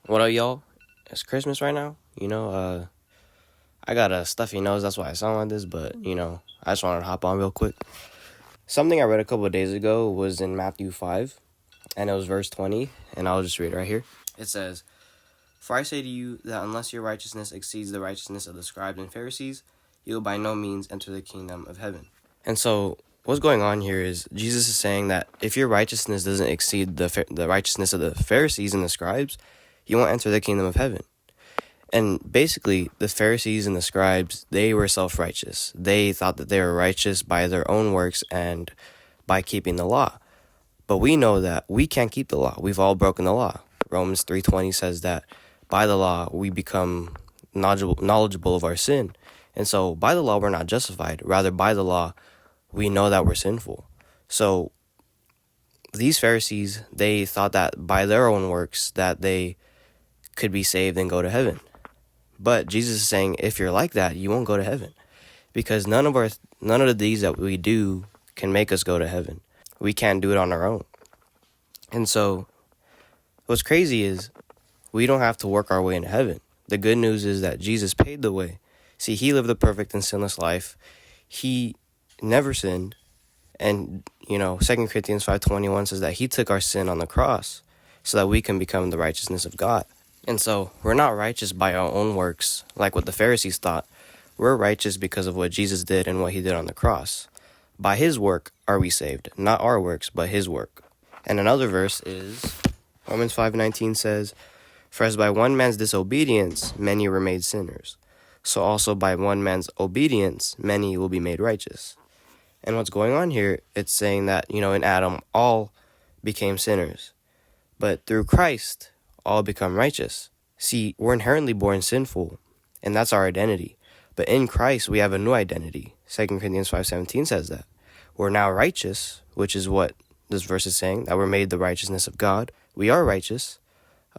What up, y'all? It's Christmas right now. I got a stuffy nose, that's why I sound like this, but, I just wanted to hop on real quick. Something I read a couple of days ago was in Matthew 5, and it was verse 20, and I'll just read it right here. It says, "For I say to you that unless your righteousness exceeds the righteousness of the scribes and Pharisees, you will by no means enter the kingdom of heaven." And so, what's going on here is Jesus is saying that if your righteousness doesn't exceed the righteousness of the Pharisees and the scribes, you won't enter the kingdom of heaven. And basically, the Pharisees and the scribes, they were self-righteous. They thought that they were righteous by their own works and by keeping the law. But we know that we can't keep the law. We've all broken the law. Romans 3:20 says that by the law, we become knowledgeable of our sin. And so by the law, we're not justified. Rather, by the law, we know that we're sinful. So these Pharisees, they thought that by their own works that they could be saved and go to heaven. But Jesus is saying, if you're like that, you won't go to heaven, because none of the deeds that we do can make us go to heaven. We can't do it on our own. And so, what's crazy is we don't have to work our way into heaven. The good news is that Jesus paid the way. See, he lived a perfect and sinless life. He never sinned. And, 2 Corinthians 5:21 says that he took our sin on the cross so that we can become the righteousness of God. And so, we're not righteous by our own works, like what the Pharisees thought. We're righteous because of what Jesus did and what he did on the cross. By his work are we saved, not our works, but his work. And another verse is Romans 5:19 says, "For as by one man's disobedience many were made sinners, so also by one man's obedience many will be made righteous." And what's going on here, it's saying that, in Adam all became sinners, but through Christ all become righteous. See, we're inherently born sinful, and that's our identity. But in Christ, we have a new identity. 2 Corinthians 5:17 says that. We're now righteous, which is what this verse is saying, that we're made the righteousness of God. We are righteous.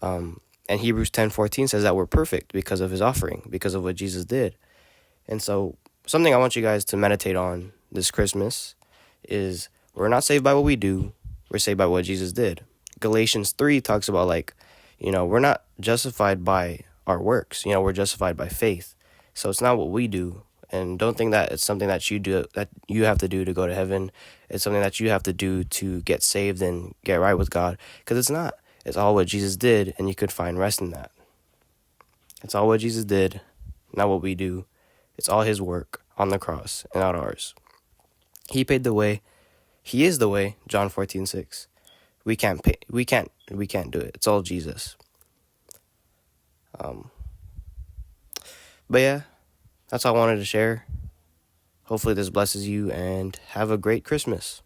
And Hebrews 10:14 says that we're perfect because of his offering, because of what Jesus did. And so, something I want you guys to meditate on this Christmas is we're not saved by what we do, we're saved by what Jesus did. Galatians 3 talks about we're not justified by our works. We're justified by faith. So it's not what we do. And don't think that it's something that you have to do to go to heaven. It's something that you have to do to get saved and get right with God. Because it's not. It's all what Jesus did, and you could find rest in that. It's all what Jesus did, not what we do. It's all his work on the cross and not ours. He paid the way. He is the way, John 14:6. We can't do it. It's all Jesus. But yeah, that's all I wanted to share. Hopefully this blesses you, and have a great Christmas.